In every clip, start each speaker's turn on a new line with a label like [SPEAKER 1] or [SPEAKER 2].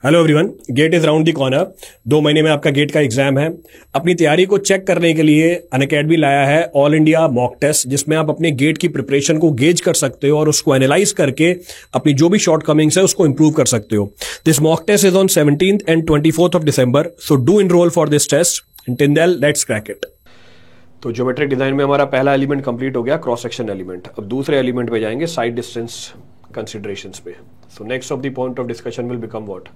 [SPEAKER 1] Hello everyone, GATE is round the corner. 2 महीने में आपका गेट का एग्जाम है। अपनी तैयारी को चेक करने के लिए अनअकैडमी लाया है ऑल इंडिया मॉक टेस्ट, जिसमें आप अपने गेट की प्रिपरेशन को गेज कर सकते हो और उसको एनालाइज करके अपनी जो भी शॉर्ट कमिंग्स है उसको इंप्रूव कर सकते हो। This mock test is on 17th and 24th of December, so do enroll for this test. Until then, let's crack it. तो ज्योमेट्रिक डिजाइन में हमारा पहला एलिमेंट कंप्लीट हो गया, क्रॉस सेक्शन एलिमेंट। अब दूसरे एलिमेंट पे जाएंगे, साइड डिस्टेंस कंसिडरेशंस पे। So next of the point of discussion will become what?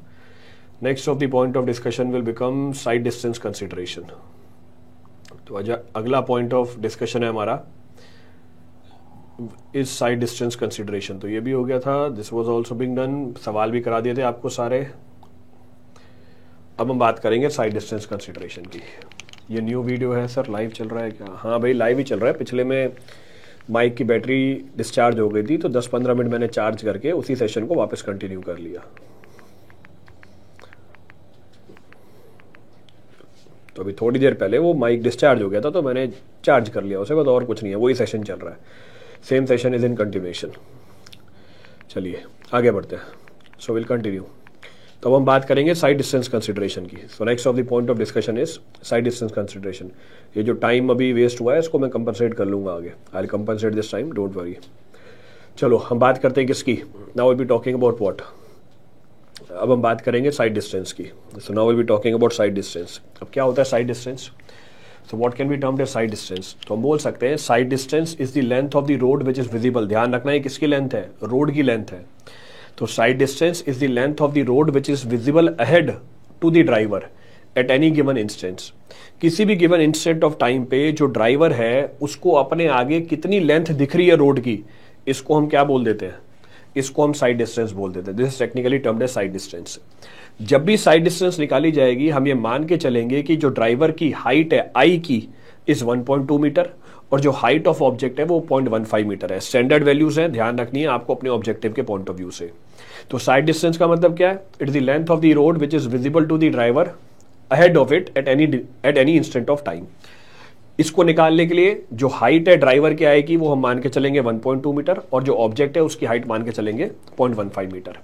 [SPEAKER 1] Next of the point of discussion will become side distance consideration. तो अगला पॉइंट ऑफ डिस्कशन है हमारा is side distance consideration. तो ये भी हो गया था, this was also being done, सवाल भी करा दिए थे आपको सारे। अब हम बात करेंगे साइड डिस्टेंस कंसिडरेशन की। ये न्यू वीडियो है सर, लाइव चल रहा है क्या? हाँ भाई, लाइव ही चल रहा है। पिछले में माइक की बैटरी डिस्चार्ज हो गई थी, तो 10-15 मिनट मैंने चार्ज करके उसी सेशन को वापस कंटिन्यू कर लिया। तो अभी थोड़ी देर पहले वो माइक डिस्चार्ज हो गया था, तो मैंने चार्ज कर लिया, उसके बाद और कुछ नहीं है, वही सेशन चल रहा है। Same session is in continuation. चलिए आगे बढ़ते हैं। सो विल कंटिन्यू। तो अब हम बात करेंगे साइड डिस्टेंस कंसिडरेशन की। So next of the point of discussion is side distance consideration. ये जो टाइम अभी वेस्ट हुआ है इसको मैं कंपनसेट कर लूंगा आगे। I will compensate this time, don't worry. चलो हम बात करते हैं किसकी? Now will be talking about what? अब हम बात करेंगे साइड डिस्टेंस की। So now will be talking about sight distance. अब क्या होता है sight distance? So what can be termed as sight distance? तो हम बोल सकते हैं sight distance is the length of the road which is visible. ध्यान रखना है किसकी लेंथ है? रोड की लेंथ है। तो sight distance is the length of the road which is visible ahead to the driver at any given instance. किसी भी गिवन इंस्टेंट ऑफ टाइम पे जो ड्राइवर है उसको अपने आगे कितनी लेंथ दिख रही है रोड की, इसको हम क्या बोल देते हैं? इसको हम साइड डिस्टेंस बोल देते हैं। This is technically termed as sight distance. जब भी साइड डिस्टेंस निकाली जाएगी, हम ये मान के चलेंगे कि जो ड्राइवर की हाइट है आई की इज 1.2 मीटर और जो हाइट ऑफ ऑब्जेक्ट है वो 0.15 मीटर है। स्टैंडर्ड वैल्यूज है, ध्यान रखनी है आपको अपने ऑब्जेक्टिव के पॉइंट ऑफ व्यू से। तो साइड डिस्टेंस का मतलब क्या है? It is the length of the road which is visible to the driver ahead of it at any instant of time. इसको निकालने के लिए जो हाइट है ड्राइवर की आएगी वो हम मान के चलेंगे 1.2 मीटर और जो ऑब्जेक्ट है उसकी हाइट मान के चलेंगे 0.15 मीटर।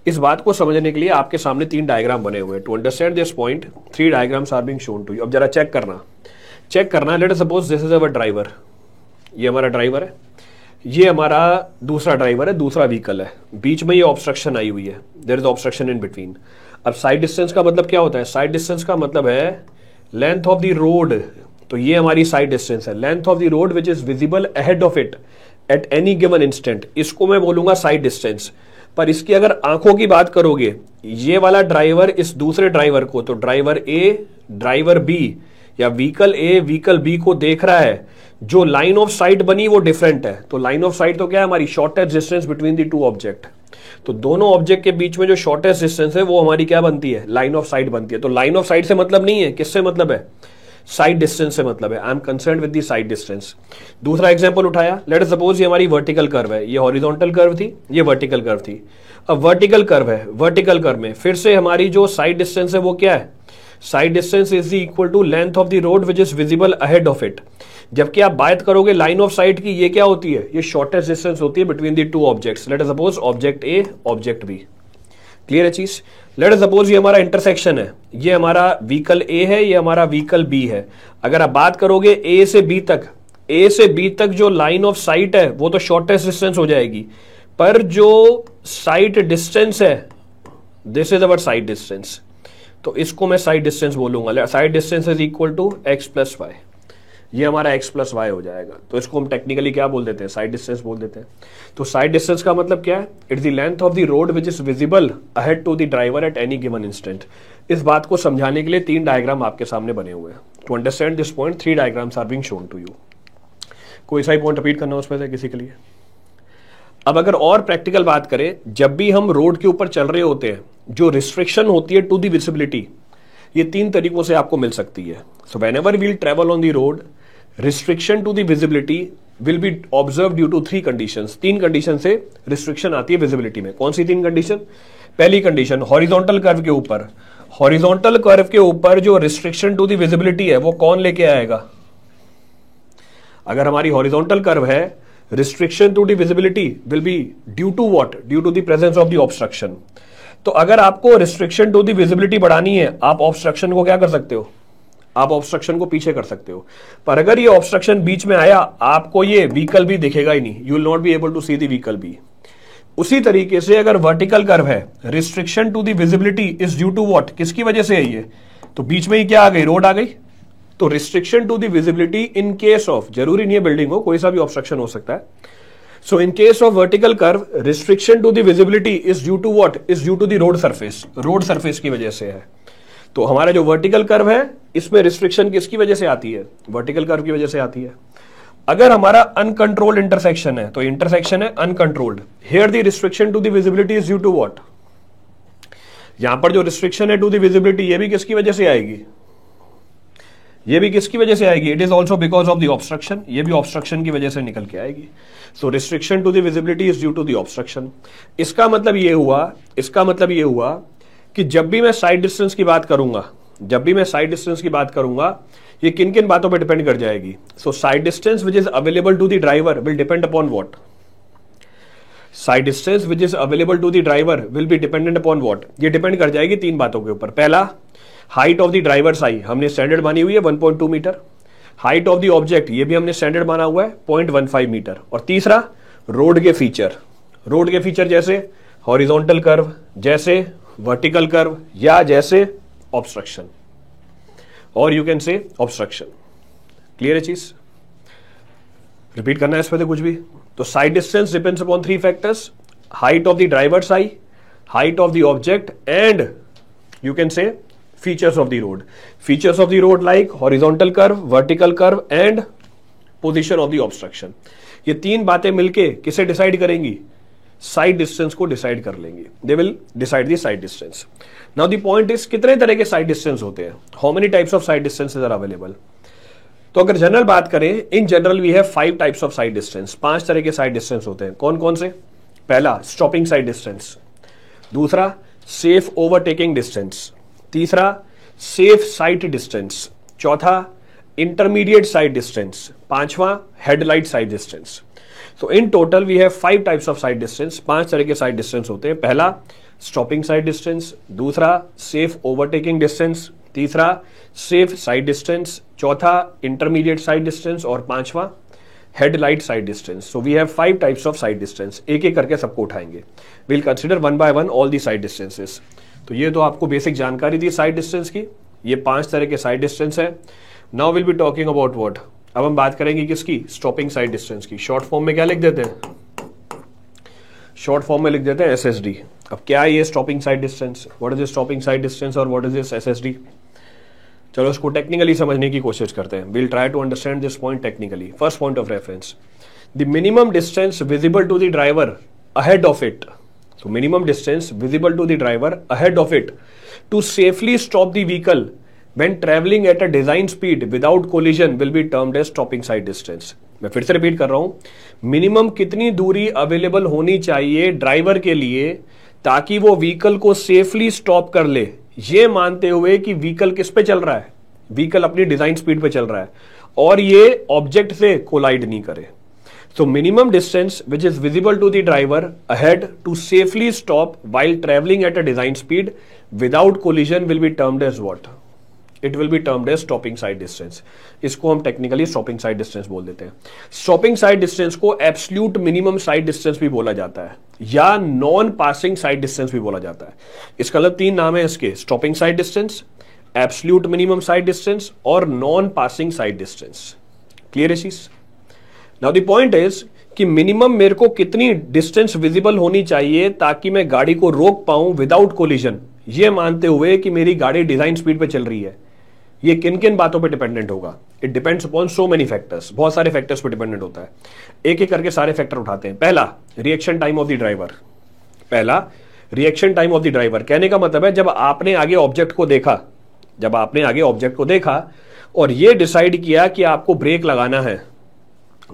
[SPEAKER 1] इस बात को समझने के लिए आपके सामने 3 डायग्राम बने हुए हैं। To understand this point 3 diagrams are being shown to you. अब जरा चेक करना। Let us suppose this is our driver. ये हमारा ड्राइवर है, ये हमारा दूसरा ड्राइवर है, दूसरा व्हीकल है। बीच में ये ऑब्स्ट्रक्शन आई हुई है, there is obstruction in between. अब साइड डिस्टेंस का मतलब क्या होता है? साइड डिस्टेंस का मतलब है लेंथ ऑफ द रोड। तो ये हमारी साइड डिस्टेंस है, length of the road which is visible ahead of it at any given instant. इसको मैं बोलूंगा साइड डिस्टेंस। पर इसकी अगर आंखों की बात करोगे, ये वाला ड्राइवर इस दूसरे ड्राइवर को, तो ड्राइवर ए ड्राइवर बी या व्हीकल ए व्हीकल बी को देख रहा है, जो लाइन ऑफ साइट बनी वो डिफरेंट है। तो लाइन ऑफ साइट तो क्या है? हमारी shortest distance between the 2 object. तो दोनों ऑब्जेक्ट के बीच में जो शॉर्टेस्ट डिस्टेंस है वो हमारी क्या बनती है? लाइन ऑफ साइट बनती है। तो लाइन ऑफ साइट से मतलब नहीं है, किससे मतलब है? साइड डिस्टेंस से मतलब है। I am concerned with the sight distance. दूसरा एग्जांपल उठाया, लेट अस सपोज ये हमारी वर्टिकल कर्व है, ये हॉरिजॉन्टल कर्व थी, ये वर्टिकल कर्व थी। अब वर्टिकल कर्व है, वर्टिकल कर्व में फिर से हमारी जो साइड डिस्टेंस है वो क्या है? Sight distance is equal to length of the road which is visible ahead of it. जबकि आप बात करोगे लाइन ऑफ साइट की, ये क्या होती है? ये शॉर्टेस्ट डिस्टेंस होती है between the 2 objects. Let us suppose object A object B. Clear है चीज? लेट अस सपोज ये हमारा इंटरसेक्शन है, ये हमारा व्हीकल ए है, ये हमारा व्हीकल बी है। अगर आप बात करोगे ए से बी तक जो लाइन ऑफ साइट है वो तो शॉर्टेस्ट डिस्टेंस हो जाएगी, पर जो साइट डिस्टेंस है this is our sight distance. तो इसको मैं साइड डिस्टेंस बोलूंगा। Sight distance is equal to x plus y. ये हमारा x प्लस वाई हो जाएगा। तो इसको हम टेक्निकली क्या बोल देते हैं? साइड डिस्टेंस बोल देते हैं। तो साइड डिस्टेंस का मतलब क्या है? It's the length of the road which is visible ahead to the driver at any given instant. इस बात को समझाने के लिए 3 डायग्राम आपके सामने बने हुए हैं। To understand this point 3 diagrams are being shown to you. कोई सा ही पॉइंट रिपीट करना उसमें से किसी के लिए? अब अगर और प्रैक्टिकल बात करें, जब भी हम रोड के ऊपर चल रहे होते हैं, जो रिस्ट्रिक्शन होती है टू द विजिबिलिटी, ये 3 तरीकों से आपको मिल सकती है। So whenever we will travel on the road, restriction to the visibility will be observe due to 3 conditions. 3 condition से रिस्ट्रिक्शन आती है विजिबिलिटी में। कौन सी 3 कंडीशन? पहली कंडीशन, हॉरिजॉन्टल कर्व के ऊपर, हॉरिजॉन्टल कर्व के ऊपर जो रिस्ट्रिक्शन टू द विजिबिलिटी है वो कौन लेके आएगा? अगर हमारी हॉरिजॉन्टल कर्व है, restriction to the visibility will be due to what? Due to the presence of the obstruction. तो अगर आपको रिस्ट्रिक्शन टू दी विजिबिलिटी बढ़ानी है, आप ऑब्स्ट्रक्शन को क्या कर सकते हो, आप ऑब्स्ट्रक्शन को पीछे कर सकते हो। पर अगर ये ऑब्स्ट्रक्शन बीच में आया, आपको ये व्हीकल भी दिखेगा ही नहीं, you will not be able to see the vehicle भी। उसी तरीके से अगर वर्टिकल कर्व है, restriction to the visibility is due to what, किसकी वजह से है ये, तो बीच में ही क्या आ गई, रोड आ गई। तो restriction to the visibility in case of, जरूरी नहीं है बिल्डिंग हो, कोई सा भी ऑब्स्ट्रक्शन हो सकता है। So in case of vertical curve, restriction to the visibility is due to what, is due to the road surface, road surface की वजह से है। तो हमारा जो वर्टिकल कर्व है, इसमें रिस्ट्रिक्शन किसकी वजह से आती है, वर्टिकल कर्व की वजह से आती है। अगर हमारा अनकंट्रोल्ड इंटरसेक्शन है, तो इंटरसेक्शन है uncontrolled, here the restriction to the visibility is due to what, यहां पर जो रिस्ट्रिक्शन है टू द विजिबिलिटी, ये भी किसकी वजह से आएगी, ये भी किसकी वजह से आएगी, it is also because of the obstruction, ये भी ऑब्स्ट्रक्शन की वजह से निकल के आएगी। So restriction to the visibility is due to the obstruction. इसका मतलब ये हुआ कि जब भी मैं साइड डिस्टेंस की बात करूंगा, ये किन किन बातों पे डिपेंड कर जाएगी। So sight distance which is available to the driver will depend upon what, sight distance which is available to the driver will be dependent upon what, ये डिपेंड कर जाएगी तीन बातों के ऊपर। पहला, height of the driver's eye, हमने standard मानी हुई है 1.2 metre. Height of the object, ये भी हमने स्टैंडर्ड माना हुआ है 0.15 मीटर। और तीसरा, रोड के फीचर जैसे हॉरिजॉन्टल कर्व, जैसे वर्टिकल कर्व, या जैसे ऑब्स्ट्रक्शन, और you can say obstruction. Clear है चीज, रिपीट करना है इस पे तो कुछ भी। तो sight distance depends upon three factors, height of the driver's I, height of the object, and you can say features of the road. Features of the road like horizontal curve, vertical curve, and position of the obstruction. ये तीन बातें मिलके किसे decide करेंगी, side distance को decide कर लेंगे। They will decide the sight distance. Now the point is, कितने तरह के साइड डिस्टेंस होते हैं, how many types of sight distances are available. तो अगर जनरल बात करें, in general we have 5 types of sight distance, 5 तरह के साइड डिस्टेंस होते हैं। कौन कौन से, पहला स्टॉपिंग साइड डिस्टेंस, दूसरा सेफ ओवरटेकिंग डिस्टेंस, तीसरा सेफ साइट डिस्टेंस, चौथा इंटरमीडिएट साइड डिस्टेंस, पांचवा हेडलाइट साइड डिस्टेंस। तो in total we have 5 types of sight distance, 5 तरह के साइड डिस्टेंस होते हैं। पहला स्टॉपिंग साइड डिस्टेंस, दूसरा सेफ ओवरटेकिंग डिस्टेंस, तीसरा सेफ साइड डिस्टेंस, चौथा इंटरमीडिएट साइड डिस्टेंस, और पांचवा headlight sight distance. So we have 5 types of sight distance. एक एक करके सबको उठाएंगे, will consider one by one all the side distances. तो ये तो आपको बेसिक जानकारी दी साइड डिस्टेंस की, ये 5 तरह के साइड डिस्टेंस है। Now will be talking about what, अब हम बात करेंगे किसकी, स्टॉपिंग साइड डिस्टेंस की। शॉर्ट फॉर्म में क्या लिख देते हैं, शॉर्ट फॉर्म में लिख देते हैं SSD। अब क्या है ये stopping side distance, what is stopping side distance और व्हाट इज दिस SSD। चलो इसको टेक्निकली समझने की कोशिश करते हैं। Will try to understand this point technically. First point of reference, the minimum distance visible to the driver ahead of it. So minimum distance visible to the driver ahead of it to safely stop the vehicle when traveling at a design speed without collision will be termed as stopping side distance। मैं फिर से repeat कर रहा हूं, minimum कितनी दूरी available होनी चाहिए ड्राइवर के लिए ताकि वो व्हीकल को सेफली स्टॉप कर ले, ये मानते हुए कि व्हीकल किस पे चल रहा है, व्हीकल अपनी डिजाइन स्पीड पे चल रहा है और ये ऑब्जेक्ट से कोलाइड नहीं करे। So minimum distance which is visible to the driver ahead to safely stop while traveling at a design speed without collision will be termed as what? It will be termed as stopping side distance। इसको हम technically stopping side distance बोल देते हैं। stopping side distance को absolute minimum side distance भी बोला जाता है या non passing side distance भी बोला जाता है। इसका मतलब 3 नाम है इसके, stopping side distance, absolute minimum side distance और non passing side distance। Clear है चीज। नाउ द पॉइंट इज कि मिनिमम मेरे को कितनी डिस्टेंस विजिबल होनी चाहिए ताकि मैं गाड़ी को रोक पाऊं विदाउट कोलिजन, ये मानते हुए कि मेरी गाड़ी डिजाइन स्पीड पे चल रही है। ये किन किन बातों पे डिपेंडेंट होगा, it depends upon so many factors, बहुत सारे फैक्टर्स पे डिपेंडेंट होता है। एक एक करके सारे फैक्टर उठाते हैं। पहला reaction time of the driver, पहला reaction time of the driver कहने का मतलब है जब आपने आगे ऑब्जेक्ट को देखा, जब आपने आगे ऑब्जेक्ट को देखा और ये डिसाइड किया कि आपको ब्रेक लगाना है,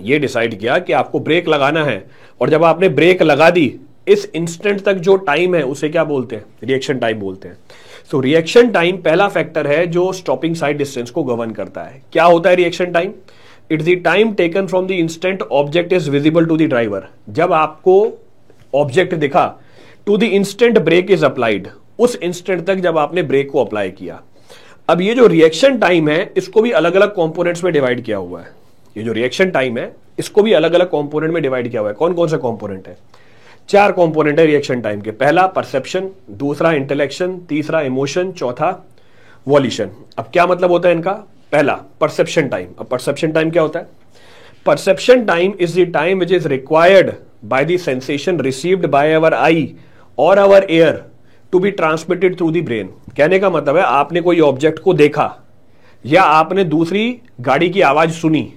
[SPEAKER 1] ये डिसाइड किया कि आपको ब्रेक लगाना है और जब आपने ब्रेक लगा दी, इस इंस्टेंट तक जो टाइम है उसे क्या बोलते हैं, रिएक्शन टाइम बोलते हैं। सो रिएक्शन टाइम पहला फैक्टर है जो स्टॉपिंग साइड डिस्टेंस को गवर्न करता है। क्या होता है reaction time, it's the time taken from the instant object is visible to the driver. जब आपको ऑब्जेक्ट दिखा to the instant brake is applied, उस इंस्टेंट तक जब आपने ब्रेक को अप्लाई किया। अब ये जो रिएक्शन टाइम है इसको भी अलग अलग कंपोनेंट्स में डिवाइड किया हुआ है। ये जो रिएक्शन टाइम है इसको भी अलग अलग कंपोनेंट में डिवाइड किया हुआ है। कौन कौन से कंपोनेंट है? 4 कंपोनेंट है रिएक्शन टाइम के। पहला परसेप्शन, दूसरा इंटेलेक्शन, तीसरा इमोशन, चौथा वॉल्यूशन। अब क्या मतलब होता है इनका? पहला परसेप्शन टाइम। अब परसेप्शन टाइम क्या होता है? Perception time is the time which is required by the sensation received by our eye और our ear to be transmitted through the brain. कहने का मतलब है आपने कोई ऑब्जेक्ट को देखा या आपने दूसरी गाड़ी की आवाज सुनी,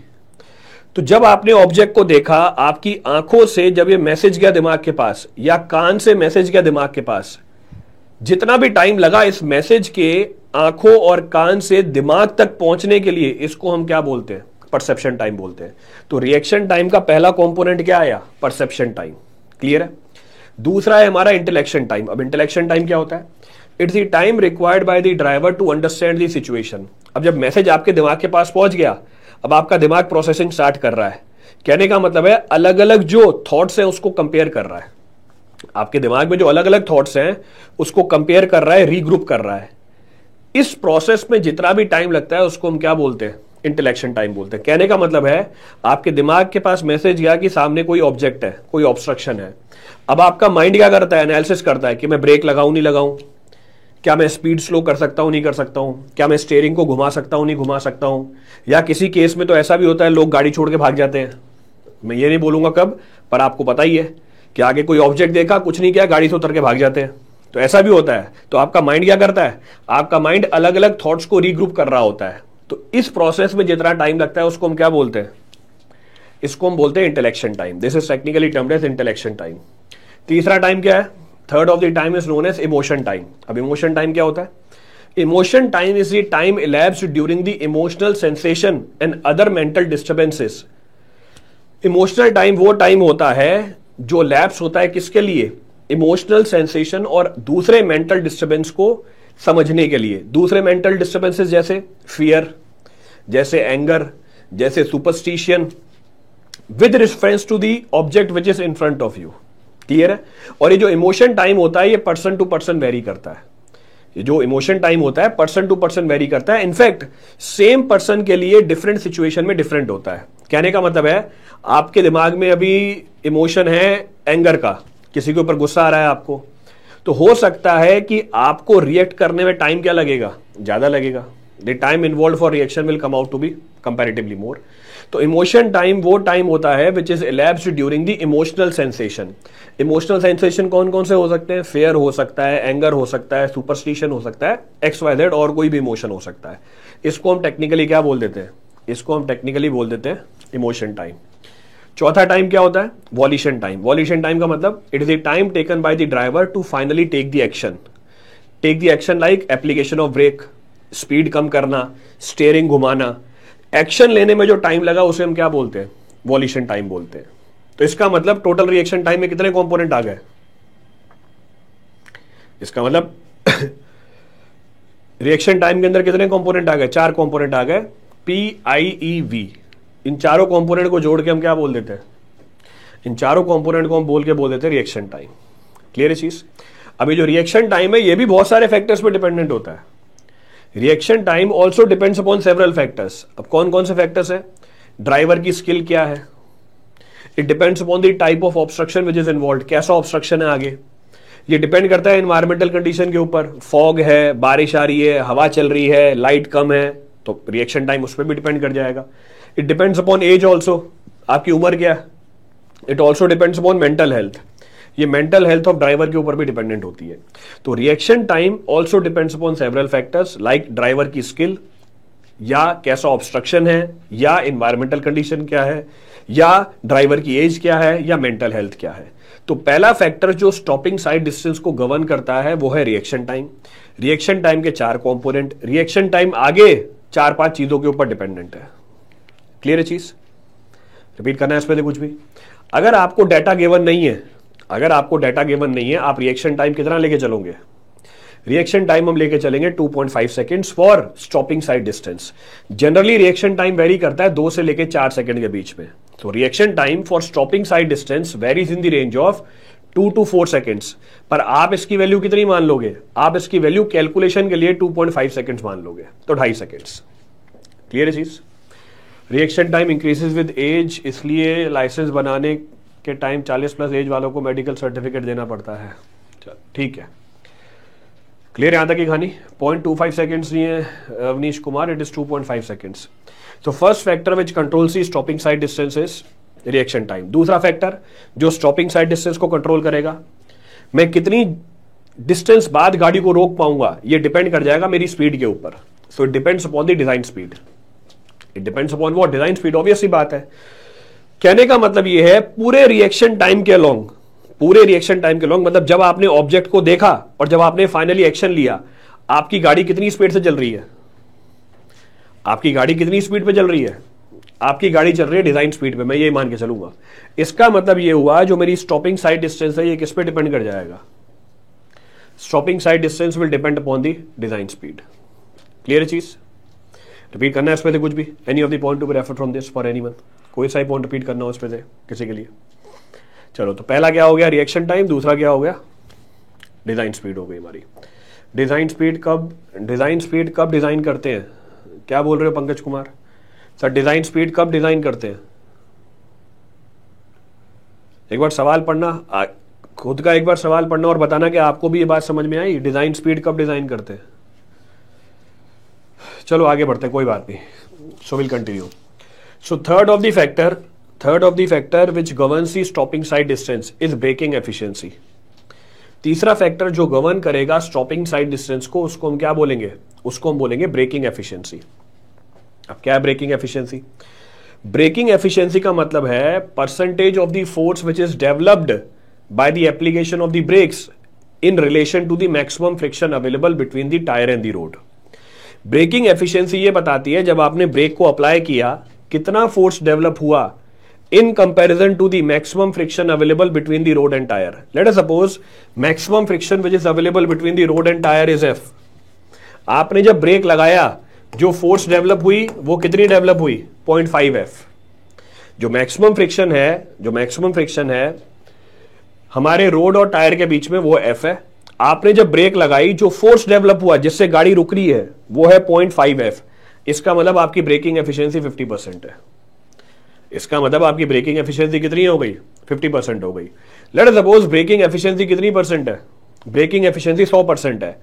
[SPEAKER 1] तो जब आपने ऑब्जेक्ट को देखा, आपकी आंखों से जब ये मैसेज गया दिमाग के पास या कान से मैसेज गया दिमाग के पास, जितना भी टाइम लगा इस मैसेज के आंखों और कान से दिमाग तक पहुंचने के लिए, इसको हम क्या बोलते हैं? परसेप्शन टाइम बोलते हैं। तो रिएक्शन टाइम का पहला कंपोनेंट क्या आया? Perception time. क्लियर है? दूसरा है हमारा इंटेलेक्शन टाइम। अब इंटेलेक्शन टाइम क्या होता है? It's the time required by the driver to understand the situation. अब जब मैसेज आपके दिमाग के पास पहुंच गया, अब आपका दिमाग प्रोसेसिंग स्टार्ट कर रहा है। कहने का मतलब है अलग अलग जो थॉट्स हैं उसको कंपेयर कर रहा है। आपके दिमाग में जो अलग अलग थॉट्स हैं उसको कंपेयर कर रहा है, रीग्रुप कर रहा है। इस प्रोसेस में जितना भी टाइम लगता है उसको हम क्या बोलते हैं? इंटेलेक्शन टाइम बोलते हैं। कहने का मतलब है आपके दिमाग के पास मैसेज गया कि सामने कोई ऑब्जेक्ट है, कोई ऑब्स्ट्रक्शन है। अब आपका माइंड क्या करता है? एनालिसिस करता है कि मैं ब्रेक लगाऊं नहीं लगाऊं, क्या मैं स्पीड स्लो कर सकता हूं नहीं कर सकता हूं, क्या मैं स्टीयरिंग को घुमा सकता हूं नहीं घुमा सकता हूं, या किसी केस में तो ऐसा भी होता है लोग गाड़ी छोड़ के भाग जाते हैं। मैं ये नहीं बोलूंगा कब, पर आपको पता ही है कि आगे कोई ऑब्जेक्ट देखा, कुछ नहीं किया, गाड़ी से उतर के भाग जाते हैं। तो ऐसा भी होता है। तो आपका माइंड क्या करता है? आपका माइंड अलग अलग थॉट्स को रीग्रुप कर रहा होता है। तो इस प्रोसेस में जितना टाइम लगता है उसको हम क्या बोलते हैं? इसको हम बोलते हैं intellection time. This is technically termed as intellection time. तीसरा टाइम क्या है? Third of the time is known as emotion time. अब इमोशन टाइम क्या होता है? Emotion time is the time elapsed during the emotional sensation and other mental disturbances. Emotional time वो time होता है जो लैप्स होता है किसके लिए? इमोशनल सेंसेशन और दूसरे मेंटल डिस्टर्बेंस को समझने के लिए। दूसरे मेंटल डिस्टर्बेंसेस जैसे फियर, जैसे एंगर, जैसे superstition, with reference to the object which is in front of you. Clear है? और ये जो इमोशन टाइम होता है ये पर्सन टू पर्सन वेरी करता है। ये जो इमोशन टाइम होता है पर्सन टू पर्सन वेरी करता है। इनफैक्ट सेम पर्सन के लिए डिफरेंट सिचुएशन में डिफरेंट होता है। कहने का मतलब है आपके दिमाग में अभी इमोशन है एंगर का, किसी के ऊपर गुस्सा आ रहा है आपको, तो हो सकता है कि आपको रिएक्ट करने में टाइम क्या लगेगा? ज्यादा लगेगा। The time involve for reaction will come out to be comparatively more. तो इमोशन टाइम वो टाइम होता है which is elapsed during the emotional sensation. Emotional sensation कौन कौन से हो सकते हैं? फेयर हो सकता है, एंगर हो सकता है, सुपरस्टिशन हो सकता है, XYZ और कोई भी इमोशन हो सकता है। इसको हम टेक्निकली क्या बोल देते हैं? इसको हम टेक्निकली बोल देते हैं इमोशन टाइम। चौथा टाइम क्या होता है? Violation time. वॉल्यूशन टाइम का मतलब it is the time taken by the driver to finally take the action. Take the action like application of brake, speed कम करना, स्टीयरिंग घुमाना। एक्शन लेने में जो टाइम लगा उसे हम क्या बोलते हैं? वॉल्यूशन टाइम बोलते हैं। तो इसका मतलब टोटल रिएक्शन टाइम में कितने कंपोनेंट आ गए? इसका मतलब रिएक्शन टाइम के अंदर कितने कंपोनेंट आ गए? 4 कंपोनेंट आ गए, PIEV। इन चारों कंपोनेंट को जोड़ के हम क्या बोल देते हैं? इन चारों कंपोनेंट को हम बोल देते हैं रिएक्शन टाइम। क्लियर है चीज? अभी जो रिएक्शन टाइम है ये भी बहुत सारे फैक्टर्स पे डिपेंडेंट होता है। Reaction time also depends upon several factors. अब कौन कौन से फैक्टर्स है? ड्राइवर की स्किल क्या है, it depends upon the type of obstruction which is involve, कैसा ऑब्स्ट्रक्शन है आगे। ये डिपेंड करता है एनवायरमेंटल कंडीशन के ऊपर, फॉग है, बारिश आ रही है, हवा चल रही है, लाइट कम है, तो रिएक्शन टाइम उस पर भी डिपेंड कर जाएगा। It depends upon age also, आपकी उम्र क्या है। It also depends upon mental health, ये मेंटल हेल्थ ऑफ ड्राइवर के ऊपर भी डिपेंडेंट होती है। तो reaction time also depends upon several factors like driver की स्किल, या कैसा ऑब्स्ट्रक्शन है, या इन्वायरमेंटल कंडीशन क्या है, या ड्राइवर की एज क्या है, या मेंटल हेल्थ क्या है। तो पहला फैक्टर जो स्टॉपिंग साइड डिस्टेंस को गवर्न करता है वो है रिएक्शन टाइम। रिएक्शन टाइम के 4 कंपोनेंट, रिएक्शन टाइम आगे 4-5 चीजों के ऊपर डिपेंडेंट है। क्लियर है चीज? रिपीट करना है इस पे कुछ भी। अगर आपको डाटा गिवन नहीं है, आप रिएक्शन टाइम कितना लेके चलोगे? रिएक्शन टाइम हम लेके चलेंगे 2.5 seconds for stopping side distance. Generally reaction time very करता है 2 से लेके 4 सेकेंड के बीच में। तो reaction time for stopping side distance varies in the range of 2 to 4 seconds, पर आप इसकी वैल्यू कितनी मान लोगे? आप इसकी वैल्यू कैलकुलेशन के लिए 2.5 सेकेंड्स मान लोगे, तो 2.5 सेकेंड्स। क्लियर है चीज? Reaction time increases with age, इसलिए लाइसेंस बनाने के टाइम 40+ एज वालों को मेडिकल सर्टिफिकेट देना पड़ता है। ठीक है, क्लियर यहां तक की कहानी? 0.25 सेकेंड्स नहीं है Avnish Kumar, it is 2.5 seconds. तो first factor which controls stopping side distance is reaction time. दूसरा फैक्टर जो स्टॉपिंग साइड डिस्टेंस को कंट्रोल करेगा, मैं कितनी डिस्टेंस बाद गाड़ी को रोक पाऊंगा, ये डिपेंड कर जाएगा मेरी स्पीड के ऊपर। So it depends upon the design speed. It depends upon what? Design speed. Obvious सी बात है। कहने का मतलब ये है पूरे रिएक्शन टाइम के अलोंग, पूरे रिएक्शन टाइम के अलोंग, मतलब जब आपने ऑब्जेक्ट को देखा और जब आपने फाइनली एक्शन लिया, आपकी गाड़ी कितनी स्पीड से चल रही है? आपकी गाड़ी कितनी स्पीड पे चल रही है? आपकी गाड़ी चल रही है डिजाइन स्पीड पे, मैं ये मान के चलूंगा। इसका मतलब ये हुआ जो मेरी स्टॉपिंग साइड डिस्टेंस है ये किस पे डिपेंड कर जाएगा? Stopping side distance will depend upon the design speed. Clear है चीज? रिपीट करना है इस पे से कुछ भी? Any of the point to be refer from this for anyone? कोई सा ही पॉइंट रिपीट करना हो इस पे से किसी के लिए? चलो, तो पहला क्या हो गया? Reaction time. दूसरा क्या हो गया? डिजाइन स्पीड हो गई हमारी। डिजाइन स्पीड कब डिजाइन करते हैं? क्या बोल रहे हो Pankaj Kumar sir? Design speed कब डिजाइन करते हैं? एक बार सवाल पढ़ना, खुद का एक बार सवाल पढ़ना और बताना कि आपको भी ये बात समझ में आई। डिजाइन स्पीड कब डिजाइन करते हैं? चलो आगे बढ़ते हैं, कोई बात नहीं। So will continue. So third of the factor which governs the stopping side distance is braking efficiency. तीसरा फैक्टर जो गवर्न करेगा स्टॉपिंग साइड डिस्टेंस को, उसको हम क्या बोलेंगे? उसको हम बोलेंगे ब्रेकिंग एफिशिएंसी। अब क्या है ब्रेकिंग एफिशिएंसी? ब्रेकिंग एफिशिएंसी का मतलब है percentage of the force which is developed by the application of the brakes in relation to the maximum friction available between the tyre and the road. Braking efficiency ये बताती है जब आपने break को apply किया कितना फोर्स डेवलप हुआ in comparison to the maximum friction available between the road and tire. Let us suppose maximum friction which is available between the road and tire is F. आपने जब break लगाया जो force develop हुई वो कितनी develop हुई? 0.5 F। जो maximum friction है हमारे रोड और टायर के बीच में वो F है। आपने जब ब्रेक लगाई जो फोर्स डेवलप हुआ जिससे गाड़ी रुक रही है वो है 0.5 F। इसका मतलब आपकी ब्रेकिंग एफिशिएंसी 50% है। इसका मतलब आपकी ब्रेकिंग एफिशिएंसी कितनी हो गई? 50% हो गई। Let us suppose braking efficiency कितनी परसेंट है? ब्रेकिंग एफिशिएंसी 100% है।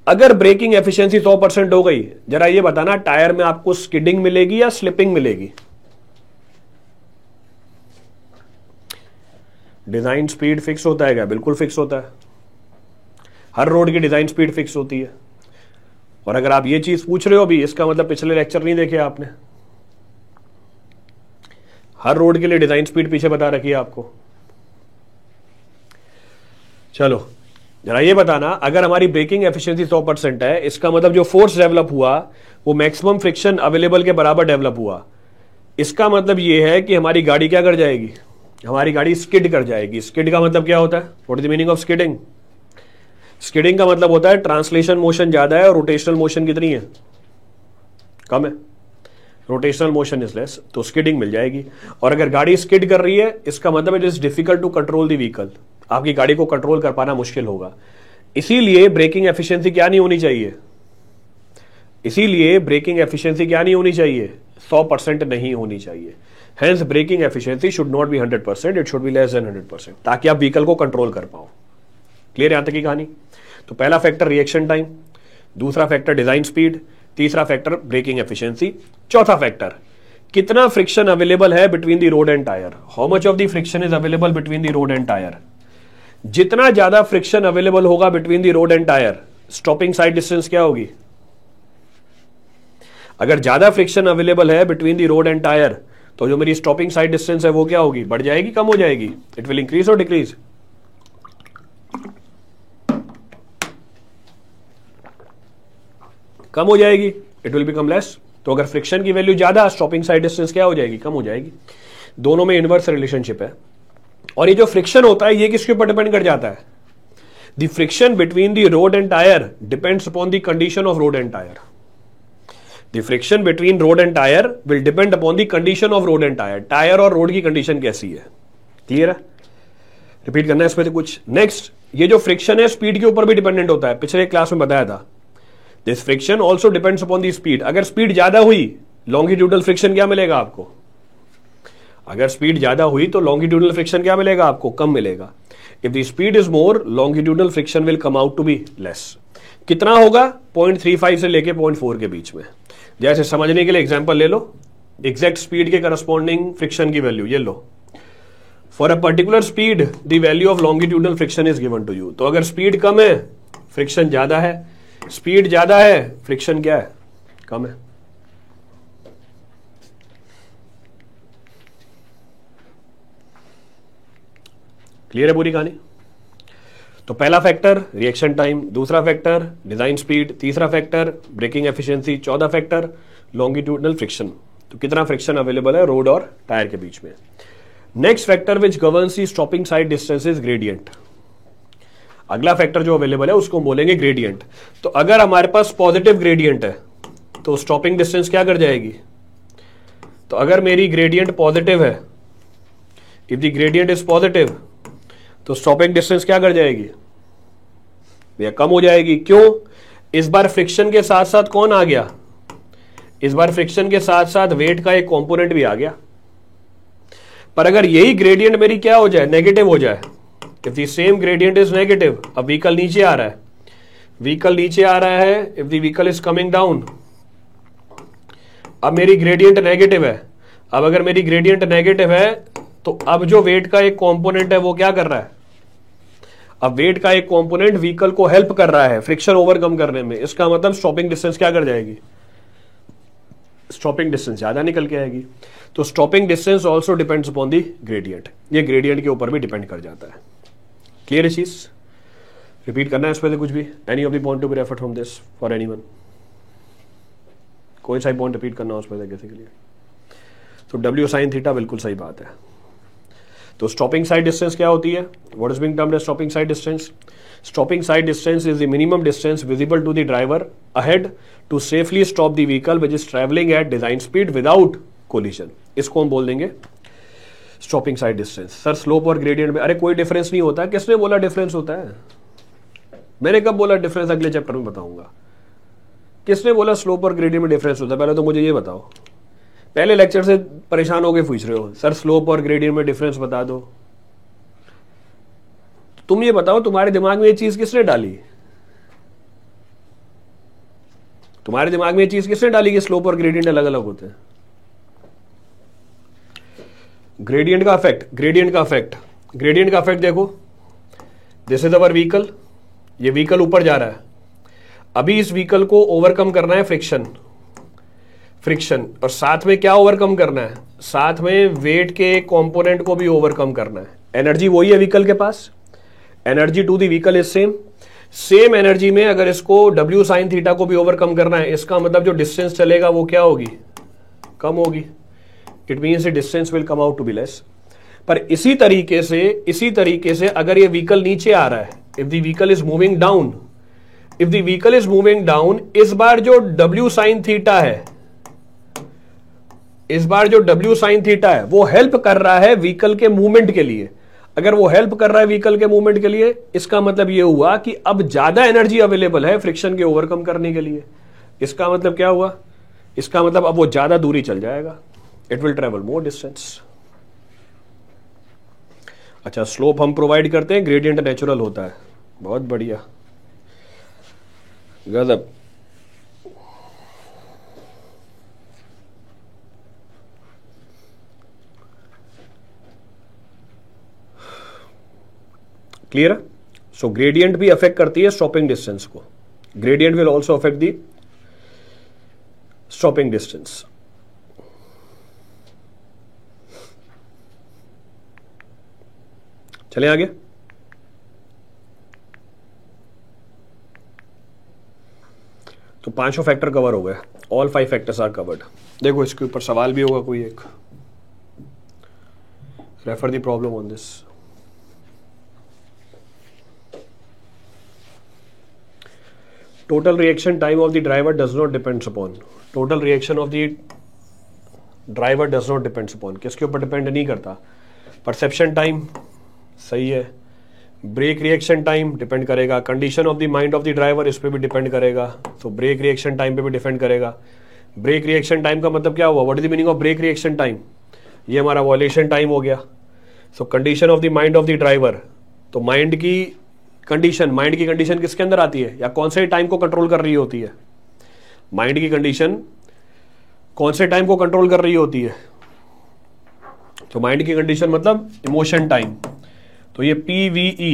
[SPEAKER 1] अगर ब्रेकिंग एफिशिएंसी 100% हो गई, जरा ये बताना टायर में आपको स्किडिंग मिलेगी या स्लिपिंग मिलेगी? डिजाइन स्पीड फिक्स होता है क्या? बिल्कुल फिक्स होता है। हर रोड की डिजाइन स्पीड फिक्स होती है। और अगर आप ये चीज पूछ रहे हो अभी, इसका मतलब पिछले लेक्चर नहीं देखे आपने। हर रोड के लिए डिजाइन स्पीड पीछे बता रखी है आपको। चलो जरा ये बताना, अगर हमारी ब्रेकिंग एफिशिएंसी 100% है, इसका मतलब जो फोर्स डेवलप हुआ वो मैक्सिमम फ्रिक्शन अवेलेबल के बराबर डेवलप हुआ। इसका मतलब ये है कि हमारी गाड़ी क्या कर जाएगी? हमारी गाड़ी स्किड कर जाएगी। स्किड का मतलब क्या होता है? What is the meaning of skidding? Skidding का मतलब होता है ट्रांसलेशन मोशन ज्यादा है और रोटेशनल मोशन कितनी है? कम है। रोटेशनल मोशन इज लेस, तो स्किडिंग मिल जाएगी। और अगर गाड़ी स्किड कर रही है इसका मतलब it is difficult to control the vehicle. आपकी गाड़ी को कंट्रोल कर पाना मुश्किल होगा। इसीलिए ब्रेकिंग एफिशिएंसी क्या नहीं होनी चाहिए? 100% नहीं होनी चाहिए। Hence braking efficiency should not be 100%, it should be less than 100%, ताकि आप व्हीकल को कंट्रोल कर पाओ। क्लियर यहां तक की कहानी? तो पहला फैक्टर रिएक्शन टाइम, दूसरा फैक्टर डिजाइन स्पीड, तीसरा फैक्टर ब्रेकिंग एफिशिएंसी, चौथा फैक्टर कितना फ्रिक्शन अवेलेबल है between the road and tyre. How much of the friction is available between the road and tyre? जितना ज्यादा फ्रिक्शन अवेलेबल होगा between the road and tyre, stopping side distance क्या होगी? अगर ज्यादा फ्रिक्शन अवेलेबल है between the road and tyre तो जो मेरी स्टॉपिंग साइड डिस्टेंस है वो क्या होगी? बढ़ जाएगी, कम हो जाएगी? इट विल इंक्रीज और डिक्रीज? कम हो जाएगी, इट विल बिकम लेस। तो अगर फ्रिक्शन की वैल्यू ज्यादा, स्टॉपिंग साइड डिस्टेंस क्या हो जाएगी? कम हो जाएगी। दोनों में इनवर्स रिलेशनशिप है। और ये जो फ्रिक्शन होता है ये किसके ऊपर डिपेंड कर जाता है? The friction between the road and tyre depends upon the condition of road and tyre. The friction between road and tyre will depend upon the condition of road and tyre. Tyre और road की condition कैसी है? Clear है? Repeat करना है इसमें से कुछ। नेक्स्ट, ये जो फ्रिक्शन है स्पीड के ऊपर भी डिपेंडेंट होता है, पिछले क्लास में बताया था। This friction also depends upon the speed. अगर स्पीड ज्यादा हुई लॉन्गिट्यूडल फ्रिक्शन क्या मिलेगा आपको? अगर स्पीड ज्यादा हुई तो लॉन्गिट्यूडल फ्रिक्शन क्या मिलेगा आपको? कम मिलेगा। If the speed is more longitudinal friction will come out to be less. कितना होगा? 0.35 से लेके 0.4 के बीच में। जैसे समझने के लिए एग्जांपल ले लो, एग्जैक्ट स्पीड के करस्पॉन्डिंग फ्रिक्शन की वैल्यू ये लो। For a particular speed the value of longitudinal friction is given to you. तो अगर स्पीड कम है फ्रिक्शन ज्यादा है, स्पीड ज्यादा है फ्रिक्शन क्या है? कम है। क्लियर है पूरी कहानी? तो पहला फैक्टर रिएक्शन टाइम, दूसरा फैक्टर डिजाइन स्पीड, तीसरा फैक्टर ब्रेकिंग एफिशिएंसी, चौथा फैक्टर लॉन्गिट्यूडनल फ्रिक्शन। तो कितना फ्रिक्शन अवेलेबल है रोड और टायर के बीच में। Next factor which governs the stopping side distance is gradient. अगला फैक्टर जो अवेलेबल है उसको बोलेंगे ग्रेडियंट। तो अगर हमारे पास पॉजिटिव ग्रेडियंट है तो स्टॉपिंग डिस्टेंस क्या कर जाएगी? तो अगर मेरी ग्रेडियंट पॉजिटिव है, if the gradient is positive, तो स्टॉपिंग डिस्टेंस क्या कर जाएगी भैया? कम हो जाएगी। क्यों? इस बार फ्रिक्शन के साथ साथ कौन आ गया? इस बार फ्रिक्शन के साथ साथ वेट का एक कंपोनेंट भी आ गया। पर अगर यही ग्रेडियंट मेरी क्या हो जाए? नेगेटिव हो जाए। If the same gradient is negative, अब व्हीकल नीचे आ रहा है, व्हीकल नीचे आ रहा है, if the vehicle is coming down, अब मेरी ग्रेडियंट नेगेटिव है। अब अगर मेरी ग्रेडियंट नेगेटिव है तो अब जो वेट का एक कंपोनेंट है वो क्या कर रहा है? अब वेट का एक कंपोनेंट व्हीकल को हेल्प कर रहा है फ्रिक्शन ओवरकम करने में। इसका मतलब स्टॉपिंग डिस्टेंस क्या कर जाएगी? स्टॉपिंग डिस्टेंस ज्यादा निकल के आएगी। तो stopping distance also depends upon the gradient. ये ग्रेडियंट के ऊपर भी डिपेंड कर जाता है। क्लियर है चीज? रिपीट करना है इस पर कुछ भी? Any of the point to be referred from this for anyone? कोई सा पॉइंट रिपीट करना उस पर किसी के लिए? तो डब्ल्यू साइन थीटा बिल्कुल सही बात है। तो स्टॉपिंग साइड डिस्टेंस क्या होती है? What is being termed as stopping side distance? Stopping side distance is the minimum distance visible to the driver ahead to safely stop the vehicle which is travelling at design speed without collision. इसको हम बोल देंगे stopping side distance. Sir slope और gradient में अरे कोई difference नहीं होता। किसने बोला डिफरेंस होता है? मैंने कब बोला डिफरेंस? अगले चैप्टर में बताऊंगा। किसने बोला स्लोप और ग्रेडियंट में डिफरेंस होता है? पहले तो मुझे ये बताओ। पहले लेक्चर से परेशान होकर पूछ रहे हो सर स्लोप और ग्रेडियंट में डिफरेंस बता दो। तुम ये बताओ तुम्हारे दिमाग में ये चीज किसने डाली? तुम्हारे दिमाग में ये चीज किसने डाली कि स्लोप और ग्रेडियंट अलग अलग होते हैं? ग्रेडियंट का इफेक्ट, ग्रेडियंट का इफेक्ट, ग्रेडियंट का इफेक्ट देखो। दिस इज अवर व्हीकल, ये व्हीकल ऊपर जा रहा है। अभी इस व्हीकल को ओवरकम करना है फ्रिक्शन, फ्रिक्शन, और साथ में क्या ओवरकम करना है? साथ में वेट के कंपोनेंट को भी ओवरकम करना है। एनर्जी वही है व्हीकल के पास, energy to the vehicle is same. Same energy में अगर इसको डब्ल्यू साइन थीटा को भी ओवरकम करना है, इसका मतलब जो डिस्टेंस चलेगा वो क्या होगी? कम होगी। It means the distance will come out to be less. पर इसी तरीके से अगर ये व्हीकल नीचे आ रहा है, if the vehicle is moving down, if the vehicle is moving down, इस बार जो डब्ल्यू साइन थीटा है, इस बार जो डब्ल्यू साइन थीटा है वो हेल्प कर रहा है व्हीकल के मूवमेंट के लिए। अगर वो हेल्प कर रहा है व्हीकल के मूवमेंट के लिए, इसका मतलब ये हुआ कि अब ज्यादा एनर्जी अवेलेबल है फ्रिक्शन के ओवरकम करने के लिए। इसका मतलब क्या हुआ? इसका मतलब अब वो ज्यादा दूरी चल जाएगा, it will travel more distance. अच्छा, स्लोप हम प्रोवाइड करते हैं, ग्रेडियंट नेचुरल होता है। बहुत बढ़िया, गजब। क्लियर है? सो ग्रेडियंट भी अफेक्ट करती है स्टॉपिंग डिस्टेंस को। Gradient will also affect the stopping distance. चलें आगे। तो पांचों फैक्टर कवर हो गए, ऑल 5 फैक्टर्स आर कवर्ड। देखो इसके ऊपर सवाल भी होगा कोई एक, refer the problem on this. Total reaction time of the driver does not depends upon. Total reaction of the driver does not depends upon. किसके ऊपर डिपेंड नहीं करता? परसेप्शन टाइम, सही है। ब्रेक रिएक्शन टाइम डिपेंड करेगा, condition of the mind of the driver इस पे भी डिपेंड करेगा, तो ब्रेक रिएक्शन टाइम पे भी डिपेंड करेगा। ब्रेक रिएक्शन टाइम का मतलब क्या हुआ, what is the meaning of brake reaction time, ये हमारा वॉल्यूशन टाइम हो गया। So condition of the mind of the driver, तो माइंड की कंडीशन किसके अंदर आती है, या कौन से टाइम को कंट्रोल कर रही होती है, माइंड की कंडीशन कौन से टाइम को कंट्रोल कर रही होती है, तो माइंड की कंडीशन मतलब इमोशन टाइम, तो ये PVE,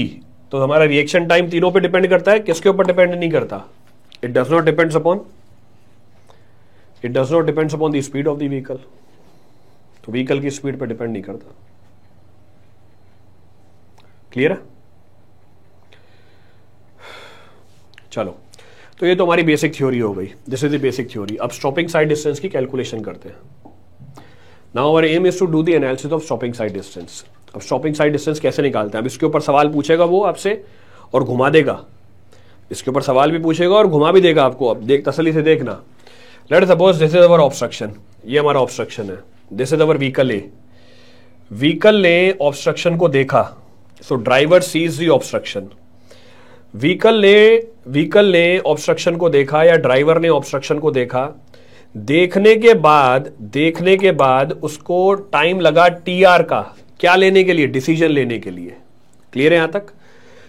[SPEAKER 1] तो हमारा रिएक्शन टाइम तीनों पे डिपेंड करता है, किसके ऊपर डिपेंड नहीं करता, it does not depends upon the speed of the vehicle, तो व्हीकल की स्पीड पे डिपेंड नहीं करता। क्लियर है? चलो, तो ये तो हमारी बेसिक थ्योरी हो गई, this is the basic theory. अब स्टॉपिंग साइड डिस्टेंस की कैलकुलेशन करते हैं। Now our aim is to do the analysis of stopping side distance. अब स्टॉपिंग साइड डिस्टेंस कैसे निकालते हैं, अब इसके ऊपर सवाल पूछेगा वो आपसे और घुमा देगा, इसके ऊपर सवाल भी पूछेगा और घुमा भी देगा आपको। अब देख, तसल्ली से देखना। Let suppose this is our obstruction, ये हमारा ऑब्स्ट्रक्शन है, this is our vehicle A. Vehicle ने ऑब्स्ट्रक्शन को देखा, सो driver sees the obstruction. Vehicle ने ऑब्स्ट्रक्शन को देखा या ड्राइवर ने ऑब्स्ट्रक्शन को देखा, देखने के बाद उसको टाइम लगा TR का, क्या लेने के लिए, डिसीजन लेने के लिए। क्लियर है यहां तक?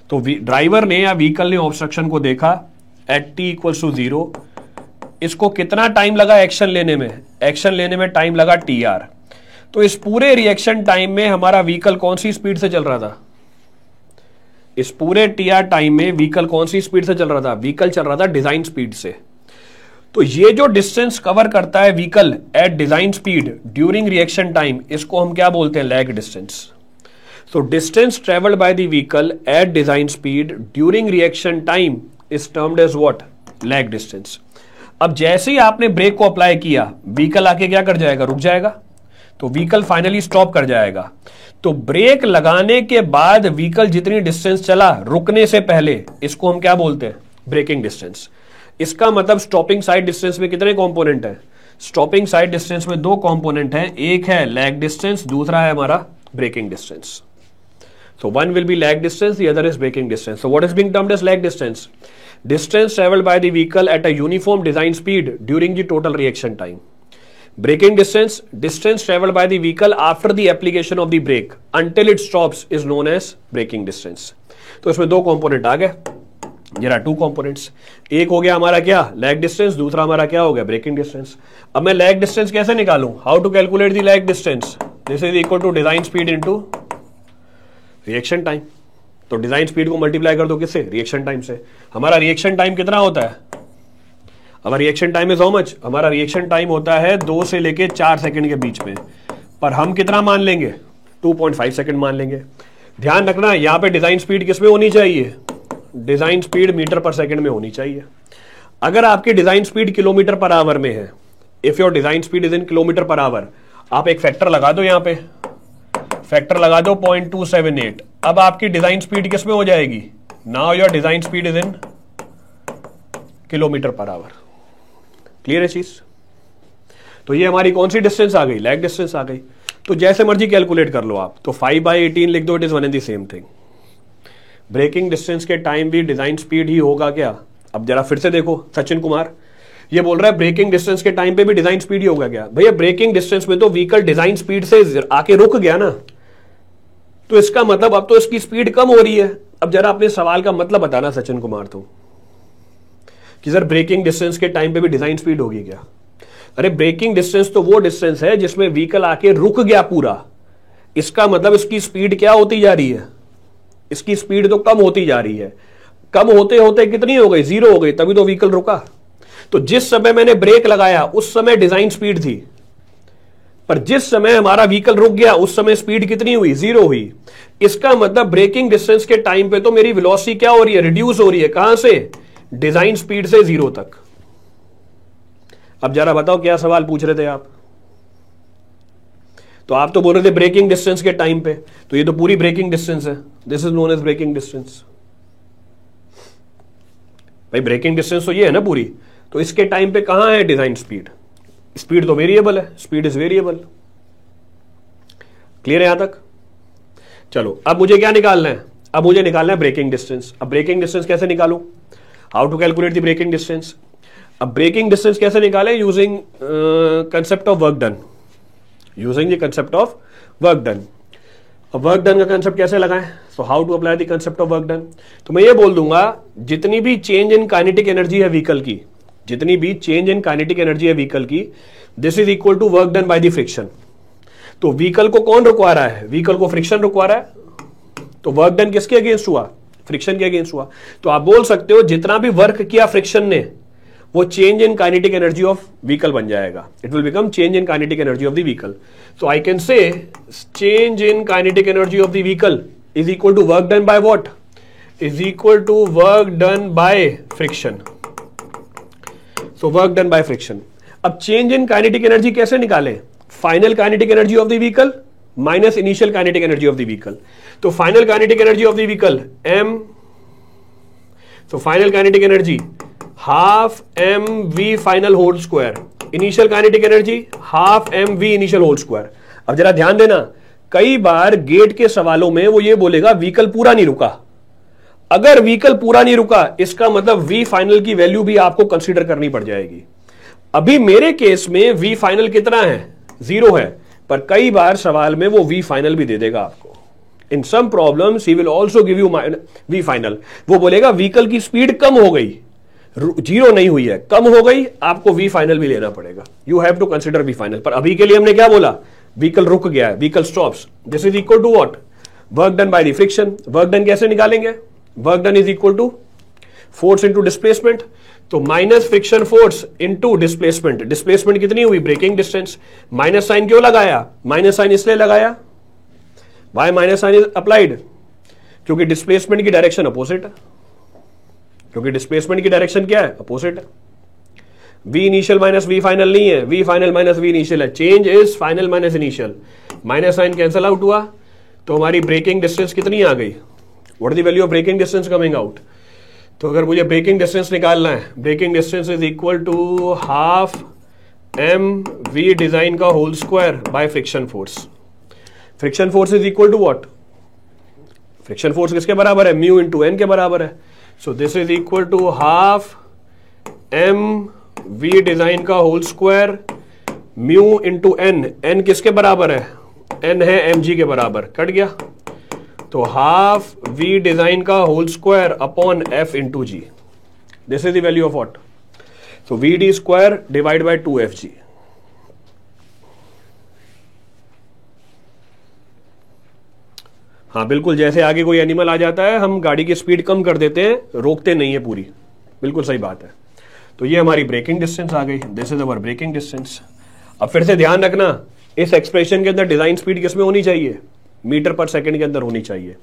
[SPEAKER 1] तो ड्राइवर ने या व्हीकल ने ऑब्स्ट्रक्शन को देखा एट t इक्वल्स टू 0, इसको कितना टाइम लगा एक्शन लेने में टाइम लगा TR। तो इस पूरे रिएक्शन टाइम में हमारा व्हीकल कौन सी स्पीड से चल रहा था, इस पूरे TR टाइम में व्हीकल कौन सी स्पीड से चल रहा था, व्हीकल चल रहा था डिजाइन स्पीड से। तो ये जो डिस्टेंस कवर करता है vehicle at design speed during reaction time, इसको हम क्या बोलते हैं, lag distance. So distance travelled by the vehicle at design speed during reaction time is termed as what, lag distance. अब जैसे ही आपने ब्रेक को अप्लाई किया, व्हीकल आके क्या कर जाएगा, रुक जाएगा, तो व्हीकल फाइनली स्टॉप कर जाएगा। तो ब्रेक लगाने के बाद व्हीकल जितनी डिस्टेंस चला रुकने से पहले, इसको हम क्या बोलते हैं, ब्रेकिंग डिस्टेंस। इसका मतलब स्टॉपिंग साइड डिस्टेंस में कितने कंपोनेंट हैं, स्टॉपिंग साइड डिस्टेंस में 2 कंपोनेंट हैं, एक है लैग डिस्टेंस, दूसरा है हमारा braking distance. So one will be lag distance, the other is braking distance. So what is being termed as lag distance? Distance traveled by the vehicle at a uniform design speed during the total reaction time. Braking distance, distance traveled by the vehicle after the application of the brake until it stops is known as braking distance. तो इसमें 2 component आ गए, जरा 2 components. एक हो गया हमारा क्या, lag distance, दूसरा हमारा क्या हो गया, ब्रेकिंग डिस्टेंस। अब मैं लैग डिस्टेंस कैसे निकालूं, how to calculate the lag distance, this is equal to design speed into reaction time. तो डिजाइन स्पीड को मल्टीप्लाई कर दो किससे, रिएक्शन टाइम से। हमारा रिएक्शन टाइम कितना होता है, हमारा reaction time is how much, हमारा रिएक्शन टाइम होता है 2 से लेके 4 सेकंड के बीच में, पर हम कितना मान लेंगे, 2.5 सेकंड मान लेंगे। ध्यान रखना यहां पे डिजाइन स्पीड किस में होनी चाहिए, डिजाइन स्पीड मीटर पर सेकंड में होनी चाहिए। अगर आपकी design speed kilometre per hour में है, if your design speed is in kilometre per hour, आप एक फैक्टर लगा दो, यहां पे फैक्टर लगा दो 0.278। अब आपकी डिजाइन स्पीड किस में हो जाएगी, now your design speed is in kilometre per hour. Clear है चीज? तो ये हमारी कौन सी डिस्टेंस आ गई, लैग डिस्टेंस आ गई। तो जैसे मर्जी कैलकुलेट कर लो आप, तो 5/18 लिख दो, it is one and the same thing. Braking distance के टाइम भी डिजाइन स्पीड ही होगा क्या। अब जरा फिर से देखो, सचिन कुमार ये बोल रहा है ब्रेकिंग डिस्टेंस के टाइम पे भी डिजाइन स्पीड ही होगा क्या। भैया ब्रेकिंग डिस्टेंस में तो व्हीकल डिजाइन स्पीड से आके रुक गया ना, तो इसका मतलब अब तो इसकी स्पीड कम हो रही है। अब जरा अपने सवाल का मतलब बताना सचिन कुमार, तो कि सर ब्रेकिंग डिस्टेंस के टाइम पे भी डिजाइन स्पीड होगी क्या। अरे ब्रेकिंग डिस्टेंस तो वो डिस्टेंस है जिसमें व्हीकल आके रुक गया पूरा, इसका मतलब इसकी स्पीड क्या होती जा रही है, इसकी स्पीड तो कम होती जा रही है। कम होते होते कितनी हो गई, 0 हो गई, तभी तो व्हीकल रुका। तो जिस समय मैंने ब्रेक लगाया उस समय डिजाइन स्पीड थी, पर जिस समय हमारा व्हीकल रुक गया उस समय स्पीड कितनी हुई, 0 हुई। इसका मतलब ब्रेकिंग डिस्टेंस के टाइम पे तो मेरी वेलोसिटी क्या हो रही है, रिड्यूस हो रही है। कहां से, डिजाइन स्पीड से 0 तक। अब जरा बताओ क्या सवाल पूछ रहे थे आप, तो आप तो बोल रहे थे ब्रेकिंग डिस्टेंस के टाइम पे, तो ये तो पूरी ब्रेकिंग डिस्टेंस है, this is known as braking distance. भाई ब्रेकिंग डिस्टेंस तो ये है ना पूरी, तो इसके टाइम पे कहां है डिजाइन स्पीड, स्पीड तो वेरिएबल है, स्पीड इज वेरिएबल। क्लियर है यहां तक। चलो अब मुझे क्या निकालना है, अब मुझे निकालना है ब्रेकिंग डिस्टेंस। अब ब्रेकिंग डिस्टेंस कैसे निकालूं, how to calculate the braking distance. अब ब्रेकिंग डिस्टेंस कैसे निकालें, using concept of work done, using the concept of work done. अब वर्क डन का कंसेप्ट कैसे लगाएं, so how to apply the concept of work done. तो मैं ये बोल दूंगा जितनी भी चेंज इन काइनेटिक एनर्जी है व्हीकल की, जितनी भी चेंज इन काइनेटिक एनर्जी है व्हीकल की, this is equal to work done by the friction. तो व्हीकल को कौन रुकवा रहा है, व्हीकल को फ्रिक्शन रुकवा रहा है, तो वर्क डन किसके अगेंस्ट हुआ, फ्रिक्शन के अगेंस्ट हुआ। तो आप बोल सकते हो जितना भी वर्क किया फ्रिक्शन ने वो change in kinetic energy of vehicle बन जाएगा, it will become change in kinetic energy of the vehicle. So I can say change in kinetic energy of the vehicle is equal to work done by what, is equal to work done by friction. So work done by friction. अब change in kinetic energy कैसे निकालें, final kinetic energy of the vehicle minus initial kinetic energy of the vehicle. तो final kinetic energy of the vehicle m, तो final kinetic energy half M V final whole square, initial kinetic energy half M V initial whole square. अब जरा ध्यान देना, कई बार gate के सवालों में वो ये बोलेगा व्हीकल पूरा नहीं रुका। अगर व्हीकल पूरा नहीं रुका इसका मतलब वी फाइनल की वैल्यू भी आपको कंसीडर करनी पड़ जाएगी। अभी मेरे केस में वी फाइनल कितना है, 0 है, पर कई बार सवाल में वो वी फाइनल भी दे देगा आपको। In some problems he will also give you V final. वो बोलेगा व्हीकल की स्पीड कम हो गई, 0 नहीं हुई है, कम हो गई, आपको वी फाइनल भी लेना पड़ेगा। You have to consider v final. पर अभी के लिए हमने क्या बोला, व्हीकल रुक गया है, vehicle stops, this is equal to what, work done by the friction. Work done कैसे निकालेंगे, work done is equal to force into displacement. तो minus friction force into displacement, displacement कितनी हुई, ब्रेकिंग डिस्टेंस। माइनस साइन क्यों लगाया, minus sign इसलिए लगाया, why minus sign is applied, क्योंकि डिस्प्लेसमेंट की डायरेक्शन अपोजिट है, क्योंकि डिस्प्लेसमेंट की डायरेक्शन क्या है, अपोजिट है। V initial minus V final नहीं है, V final minus V initial है, change is final minus initial. Minus sign cancel out हुआ तो हमारी ब्रेकिंग डिस्टेंस कितनी आ गई, what is the value of braking distance coming out. तो अगर मुझे ब्रेकिंग डिस्टेंस निकालना है, braking distance is equal to half M V design का whole square by friction force. Friction force is equal to what, friction force किसके बराबर है, mu into N के बराबर है। So this is equal to half M V design का whole square mu into N, N किसके बराबर है, एन है एम जी के बराबर, कट गया। तो हाफ वी डिजाइन का whole square upon f into g, this is the value of what, so v d square divide by 2fg। हाँ बिल्कुल, जैसे आगे कोई एनिमल आ जाता है हम गाड़ी की स्पीड कम कर देते हैं, रोकते नहीं है पूरी, बिल्कुल सही बात है। तो ये हमारी ब्रेकिंग डिस्टेंस आ गई, this is our braking distance. अब फिर से ध्यान रखना, इस एक्सप्रेशन के अंदर डिजाइन स्पीड किसमें होनी चाहिए, मीटर पर सेकंड के अंदर होनी चाहिए।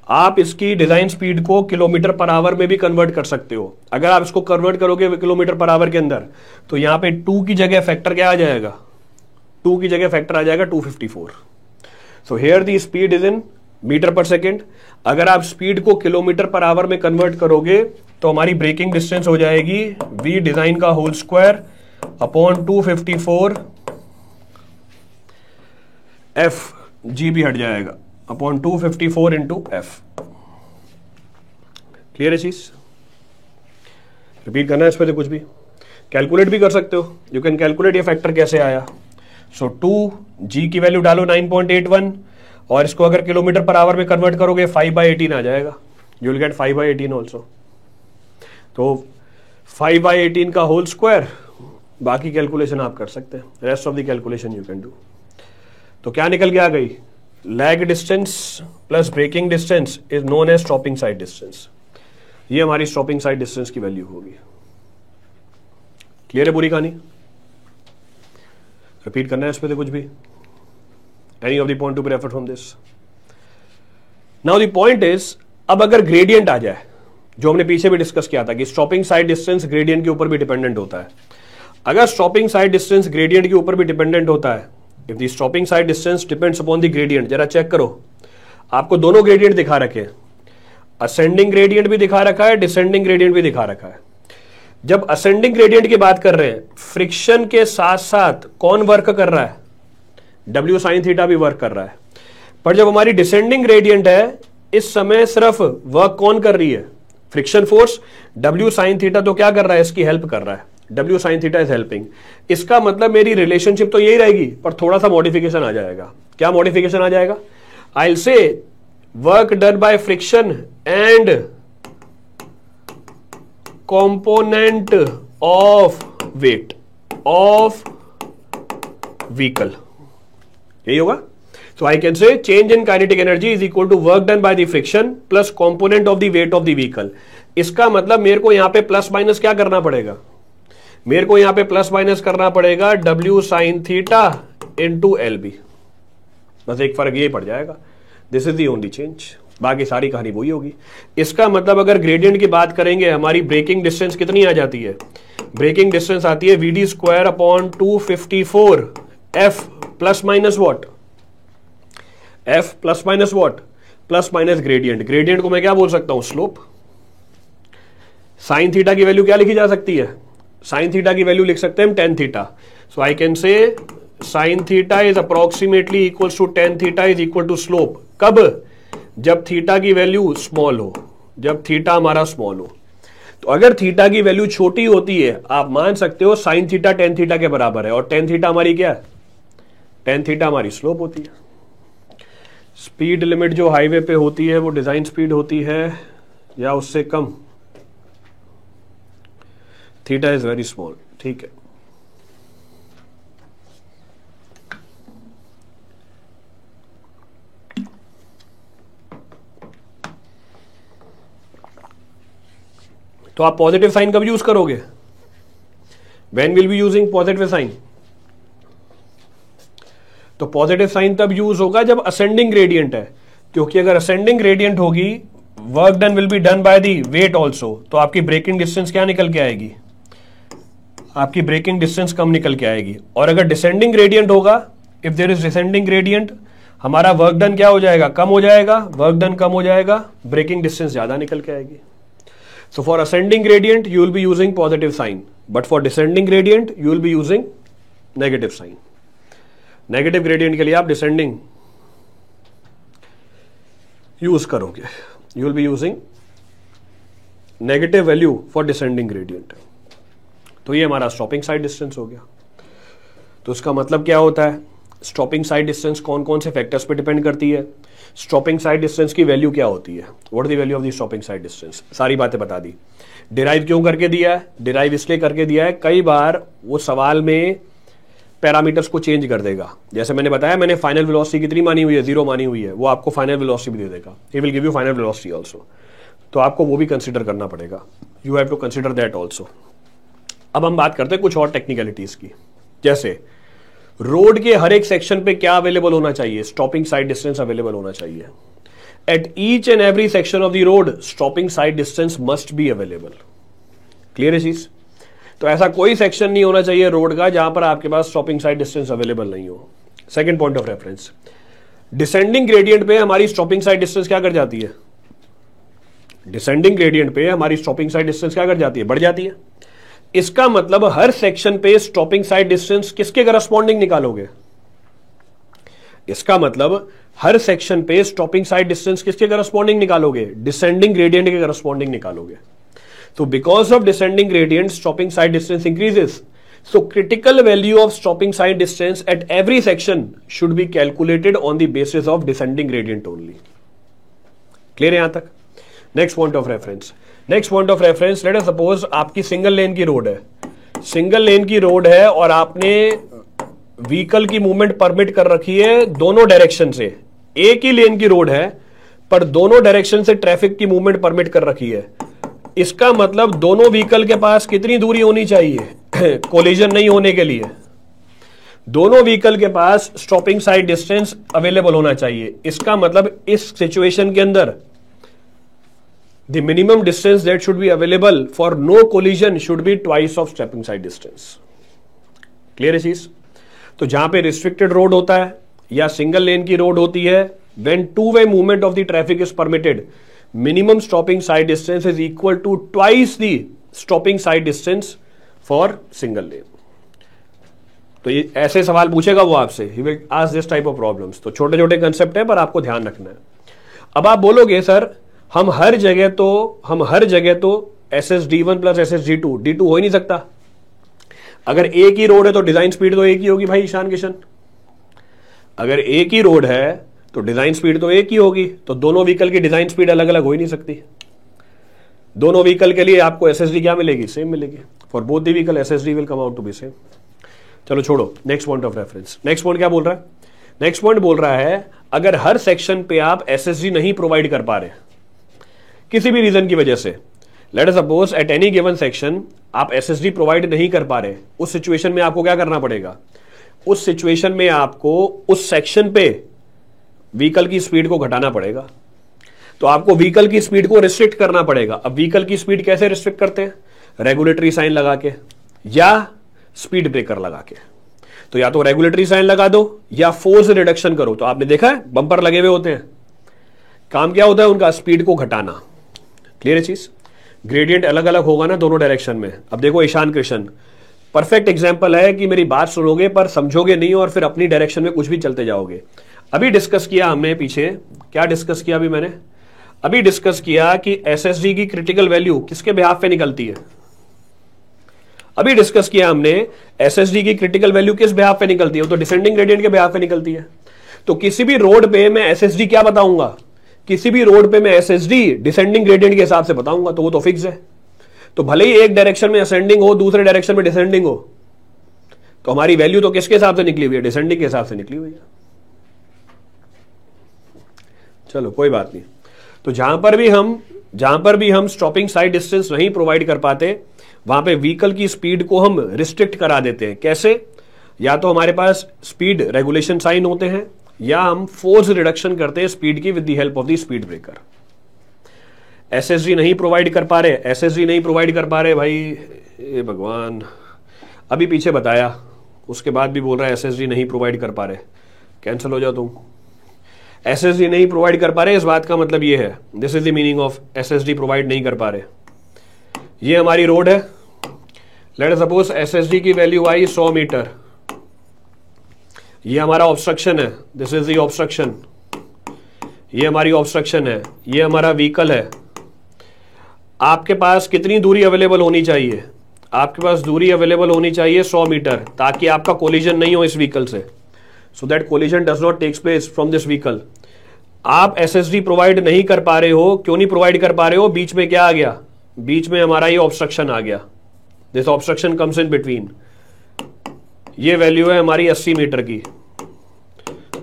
[SPEAKER 1] आप इसकी डिजाइन स्पीड को किलोमीटर पर आवर में भी कन्वर्ट कर सकते हो। अगर आप इसको कन्वर्ट करोगे किलोमीटर पर आवर के अंदर तो यहां पे 2 की जगह फैक्टर क्या आ जाएगा, 2 की जगह फैक्टर आ जाएगा 254। So here the speed is in metre per second. अगर आप स्पीड को किलोमीटर पर आवर में कन्वर्ट करोगे तो हमारी ब्रेकिंग डिस्टेंस हो जाएगी वी डिजाइन का whole square upon 254, f g भी हट जाएगा, अपॉन 254 इंटू एफ। क्लियर है चीज, रिपीट करना है इस पर, कुछ भी कैलकुलेट भी कर सकते हो, यू कैन कैलकुलेट ये फैक्टर कैसे आया। सो 2 जी की वैल्यू डालो 9.81 और इसको अगर किलोमीटर पर आवर में कन्वर्ट करोगे 5/18 आ जाएगा, यू विल गेट 5/18 ऑल्सो। तो 5/18 का होल स्क्वायर, बाकी कैलकुलेशन आप कर सकते हैं, rest of the calculation you can do. तो क्या निकल के आ गई, lag distance plus braking distance is known as stopping side distance. ये हमारी स्टॉपिंग साइड डिस्टेंस की वैल्यू होगी। क्लियर है पूरी कहानी, रिपीट करना है इस पे कुछ भी, any of the point to be referred from this. Now the point is, अब अगर ग्रेडियंट आ जाए, जो हमने पीछे भी डिस्कस किया था कि स्टॉपिंग साइड डिस्टेंस ग्रेडियंट के ऊपर भी डिपेंडेंट होता है। अगर स्टॉपिंग साइड डिस्टेंस ग्रेडियंट के ऊपर भी डिपेंडेंट होता है, if the stopping side distance depends upon the gradient, जरा चेक करो, आपको दोनों ग्रेडियंट दिखा रखे, असेंडिंग ग्रेडियंट भी दिखा रखा है, डिसेंडिंग ग्रेडियंट भी दिखा रखा है। जब असेंडिंग ग्रेडियंट की बात कर रहे हैं, फ्रिक्शन के साथ साथ कौन वर्क कर रहा है, W sin थीटा भी वर्क कर रहा है। पर जब हमारी डिसेंडिंग ग्रेडियंट है, इस समय सिर्फ वर्क कौन कर रही है? Friction force W sin theta तो क्या कर रहा है? इसकी हेल्प कर रहा है, W sin theta is helping. इसका मतलब मेरी रिलेशनशिप तो यही रहेगी, पर थोड़ा सा मॉडिफिकेशन आ जाएगा। क्या मॉडिफिकेशन आ जाएगा? I will say work done by friction and component of weight of vehicle, यही होगा। So I can say change in kinetic energy is equal to work done by the friction plus component of the weight of the vehicle। इसका मतलब मेरे को यहां पे plus minus क्या करना पड़ेगा? मेरे को यहां पे प्लस माइनस करना पड़ेगा W sin theta into LB। बस एक फर्क ये पड़ जाएगा, this is the only change, बाकी सारी कहानी वही होगी। इसका मतलब अगर ग्रेडियंट की बात करेंगे, हमारी ब्रेकिंग डिस्टेंस कितनी आ जाती है? ब्रेकिंग डिस्टेंस आती है VD square upon 254 F plus minus what? F plus minus what? Plus minus gradient. Gradient को मैं क्या बोल सकता हूं? स्लोप। साइन थीटा की वैल्यू क्या लिखी जा सकती है? साइन थीटा की वैल्यू लिख सकते हैं हम tan theta. So I can say sine theta is approximately equals to tan theta is equal to slope. कब? जब थीटा की वैल्यू स्मॉल हो, जब थीटा हमारा स्मॉल हो। तो अगर थीटा की वैल्यू छोटी होती है, आप मान सकते हो साइन थीटा tan थीटा के बराबर है, और tan थीटा हमारी क्या है? tan थीटा हमारी स्लोप होती है। स्पीड लिमिट जो हाईवे पे होती है वो डिजाइन स्पीड होती है या उससे कम। थीटा इज वेरी स्मॉल, ठीक है। तो आप पॉजिटिव साइन कब यूज करोगे? When will be using positive sign? तो पॉजिटिव साइन तब यूज होगा जब असेंडिंग ग्रेडियंट है, क्योंकि अगर असेंडिंग ग्रेडियंट होगी, work done will be done by the weight also, तो आपकी ब्रेकिंग डिस्टेंस क्या निकल के आएगी? आपकी ब्रेकिंग डिस्टेंस कम निकल के आएगी। और अगर डिसेंडिंग ग्रेडियंट होगा, if there is descending gradient, हमारा वर्क डन क्या हो जाएगा? कम हो जाएगा। वर्क डन कम हो जाएगा, ब्रेकिंग डिस्टेंस ज्यादा निकल के आएगी। So for ascending gradient you will be using positive sign, but for descending gradient you will be using negative sign. Negative gradient के लिए आप डिसेंडिंग यूज करोगे, you will be using negative value for descending gradient. तो ये हमारा stopping side distance हो गया। तो इसका मतलब क्या होता है? स्टॉपिंग साइड डिस्टेंस कौन कौन से फैक्टर्स पे डिपेंड करती है? स्टॉपिंग साइड डिस्टेंस की वैल्यू क्या होती है? What is the value of the stopping side distance? सारी बातें बता दी। डिराइव क्यों करके दिया है? डिराइव इसलिए करके दिया है, कई बार वो सवाल में पैरामीटर्स को चेंज कर देगा। जैसे मैंने बताया, मैंने फाइनल वेलोसिटी कितनी मानी हुई है? 0 मानी हुई है। वो आपको फाइनल वेलोसिटी भी दे देगा, he will give you final velocity also. तो आपको वो भी कंसिडर करना पड़ेगा, you have to consider that also. अब हम बात करते हैं कुछ और टेक्निकलिटीज की, जैसे रोड के हर एक सेक्शन पे क्या अवेलेबल होना चाहिए? स्टॉपिंग साइड डिस्टेंस अवेलेबल होना चाहिए। At each and every section of the road stopping side distance must be available. Clear है चीज? तो ऐसा कोई सेक्शन नहीं होना चाहिए रोड का जहां पर आपके पास स्टॉपिंग साइड डिस्टेंस अवेलेबल नहीं हो। Second point of reference, descending gradient पे हमारी स्टॉपिंग साइड डिस्टेंस क्या कर जाती है? डिसेंडिंग ग्रेडियंट पे हमारी स्टॉपिंग साइड डिस्टेंस क्या कर जाती है? बढ़ जाती है। इसका मतलब हर सेक्शन पे स्टॉपिंग साइड डिस्टेंस किसके करस्पॉन्डिंग निकालोगे? इसका मतलब हर सेक्शन पे स्टॉपिंग साइड डिस्टेंस किसके करस्पॉन्डिंग निकालोगे? डिसेंडिंग ग्रेडियंट के करस्पॉन्डिंग निकालोगे। So because of descending gradient, stopping side distance increases. So critical value of stopping side distance at every section should be calculated on the basis of descending gradient only. Clear है यहां तक? Next point of reference. Next point of reference, let us suppose आपकी single lane की road है, single lane की road है और आपने व्हीकल की मूवमेंट परमिट कर रखी है दोनों डायरेक्शन से। एक ही लेन की रोड है पर दोनों डायरेक्शन से ट्रैफिक की मूवमेंट परमिट कर रखी है। इसका मतलब दोनों व्हीकल के पास कितनी दूरी होनी चाहिए कोलिजन नहीं होने के लिए? दोनों व्हीकल के पास स्टॉपिंग साइड डिस्टेंस अवेलेबल होना चाहिए। इसका मतलब इस सिचुएशन के अंदर the minimum distance that should be available for no collision should be twice of stopping side distance. Clear है चीज? तो जहां पे रिस्ट्रिक्टेड रोड होता है या सिंगल लेन की रोड होती है, when two way movement of the traffic is permitted, minimum stopping side distance is equal to twice the stopping side distance for single lane. तो ये ऐसे सवाल पूछेगा वो आपसे, he will ask this type of problems. तो छोटे छोटे कंसेप्ट है पर आपको ध्यान रखना है। अब आप बोलोगे सर हम हर जगह तो SSD1 प्लस SSD2 D2 हो ही नहीं सकता। अगर एक ही रोड है तो डिजाइन स्पीड तो एक ही होगी भाई ईशान किशन। अगर एक ही रोड है तो डिजाइन स्पीड तो एक ही होगी, तो दोनों व्हीकल की डिजाइन स्पीड अलग अलग हो ही नहीं सकती। दोनों व्हीकल के लिए आपको SSD क्या मिलेगी? सेम मिलेगी। For both the vehicle SSD will come out to be same. चलो छोड़ो, next point of reference. Next point क्या बोल रहा है? नेक्स्ट पॉइंट बोल रहा है अगर हर सेक्शन पे आप SSD नहीं प्रोवाइड कर पा रहे किसी भी रीजन की वजह से, late us suppose eight any given section आप SSD प्रोवाइड नहीं कर पा रहे, उस सिचुएशन में आपको क्या करना पड़ेगा? उस सिचुएशन में आपको उस सेक्शन पे व्हीकल की स्पीड को घटाना पड़ेगा। तो आपको व्हीकल की स्पीड को रिस्ट्रिक्ट करना पड़ेगा। अब व्हीकल की स्पीड कैसे रिस्ट्रिक्ट करते हैं? रेगुलेटरी साइन लगा के या स्पीड ब्रेकर लगा के। तो या तो रेगुलेटरी साइन लगा दो या फोर्स रिडक्शन करो। तो आपने देखा है बम्पर लगे हुए होते हैं, काम क्या होता है उनका? स्पीड को घटाना। क्लियर है चीज? ग्रेडियंट अलग अलग होगा ना दोनों डायरेक्शन में। अब देखो ईशान कृष्ण परफेक्ट एग्जांपल है कि मेरी बात सुनोगे पर समझोगे नहीं और फिर अपनी डायरेक्शन में कुछ भी चलते जाओगे। अभी डिस्कस किया हमने पीछे, क्या डिस्कस किया अभी डिस्कस किया कि SSD की क्रिटिकल वैल्यू किसके बिहाफ पे निकलती है। अभी डिस्कस किया हमने SSD की क्रिटिकल वैल्यू किस बिहाफ पे निकलती है? वो तो डिसेंडिंग ग्रेडियंट के बिहाफ पे निकलती है। तो किसी भी रोड पे मैं SSD क्या बताऊंगा? किसी भी रोड पे मैं SSD डिसेंडिंग ग्रेडियंट के हिसाब से बताऊंगा, तो वो तो फिक्स है। तो भले ही एक डायरेक्शन में असेंडिंग हो दूसरे डायरेक्शन में डिसेंडिंग हो, तो हमारी वैल्यू तो किसके हिसाब से निकली हुई है? डिसेंडिंग के हिसाब से निकली हुई है। चलो कोई बात नहीं। तो जहां पर भी हम स्टॉपिंग साइड डिस्टेंस नहीं प्रोवाइड कर पाते वहां पे व्हीकल की स्पीड को हम रिस्ट्रिक्ट करा देते हैं। कैसे? या तो हमारे पास स्पीड रेगुलेशन साइन होते हैं या हम फोर्स रिडक्शन करते हैं स्पीड की with the help of the speed breaker. SSD नहीं प्रोवाइड कर पा रहे भाई, ए भगवान, अभी पीछे बताया उसके बाद भी बोल रहा है SSD नहीं प्रोवाइड कर पा रहे। कैंसिल हो जाओ तुम। SSD नहीं प्रोवाइड कर पा रहे, इस बात का मतलब ये है, this is the meaning of SSD provide नहीं कर पा रहे। ये हमारी रोड है, लेट अस सपोज SSD की वैल्यू आई 100 मीटर। ये हमारा ऑब्स्ट्रक्शन है, दिस इज द ऑब्स्ट्रक्शन। ये हमारी ऑब्स्ट्रक्शन है, ये हमारा व्हीकल है। आपके पास कितनी दूरी अवेलेबल होनी चाहिए? आपके पास दूरी अवेलेबल होनी चाहिए 100 मीटर, ताकि आपका कोलिजन नहीं हो इस व्हीकल से, so that collision does not takes place from this vehicle. आप SSD प्रोवाइड नहीं कर पा रहे हो, क्यों नहीं प्रोवाइड कर पा रहे हो? बीच में क्या आ गया? बीच में हमारा ये ऑब्स्ट्रक्शन आ गया, this obstruction comes in between. ये वैल्यू है हमारी 80 मीटर की,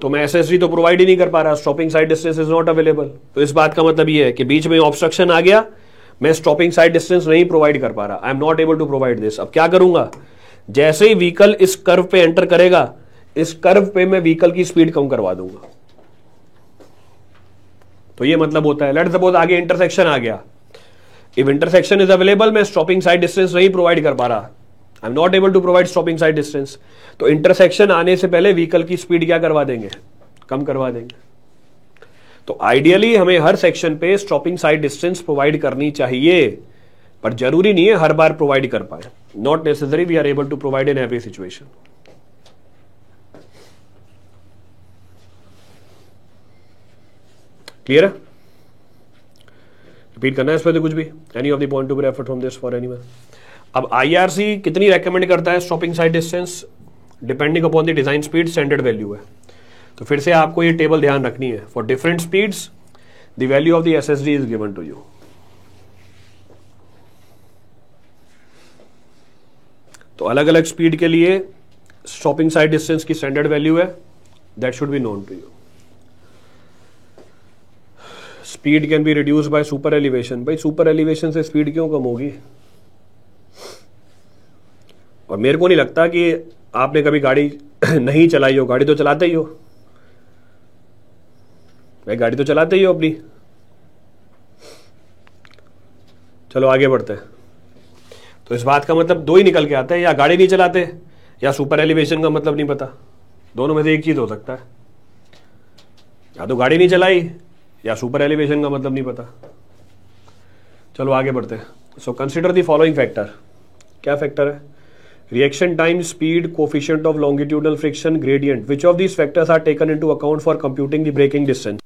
[SPEAKER 1] तो मैं SSD तो प्रोवाइड ही नहीं कर पा रहा, stopping side distance is not available. तो इस बात का मतलब ये है कि बीच में ऑब्स्ट्रक्शन आ गया, मैं स्टॉपिंग साइड डिस्टेंस नहीं प्रोवाइड कर पा रहा, I am not able to provide this. अब क्या करूंगा? जैसे ही व्हीकल इस कर्व पे एंटर करेगा, इस कर्व पे मैं व्हीकल की स्पीड कम करवा दूंगा। तो ये मतलब होता है, लेट्स सपोज आगे इंटरसेक्शन आ गया, इफ इंटरसेक्शन इज अवेलेबल, मैं स्टॉपिंग साइड डिस्टेंस नहीं प्रोवाइड कर पा रहा, I am not able to provide stopping side distance. तो इंटरसेक्शन आने से पहले व्हीकल की स्पीड क्या करवा देंगे? कम करवा देंगे। तो आइडियली हमें हर सेक्शन पे स्टॉपिंग साइड डिस्टेंस प्रोवाइड करनी चाहिए, पर जरूरी नहीं है हर बार प्रोवाइड कर पाए। Not necessary we are able to provide in every situation. Clear है? रिपीट करना है इस पर कुछ भी? Any of the point to be referred from this for anyone? अब IRC कितनी रेकमेंड करता है stopping side distance? Depending upon the design speed standard value है। तो फिर से आपको ये टेबल ध्यान रखनी है। For different speeds the value of the SSD is given to you. तो अलग अलग स्पीड के लिए स्टॉपिंग साइड डिस्टेंस की स्टैंडर्ड वैल्यू है, that should be known to you. Speed can be reduce by super elevation. भाई super elevation से speed क्यों कम होगी? और मेरे को नहीं लगता कि आपने कभी गाड़ी नहीं चलाई हो, गाड़ी तो चलाते ही हो भाई, गाड़ी तो चलाते ही हो अपनी। चलो आगे बढ़ते हैं। तो इस बात का मतलब दो ही निकल के आते हैं, या गाड़ी नहीं चलाते या सुपर एलिवेशन का मतलब नहीं पता। दोनों में से एक चीज हो सकता है, या तो गाड़ी नहीं चलाई या सुपर एलिवेशन का मतलब नहीं पता। चलो आगे बढ़ते हैं। So consider the following factor. क्या फैक्टर है? Reaction time, speed, coefficient of longitudinal friction, gradient. Which of these factors are taken into account for computing the braking distance?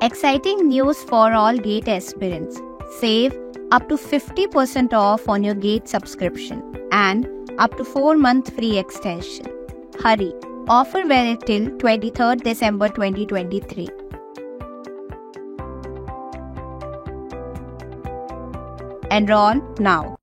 [SPEAKER 2] Exciting news for all GATE aspirants. Save up to 50% off on your GATE subscription and up to 4-month free extension. Hurry! Offer valid till 23rd December 2023. Enroll now.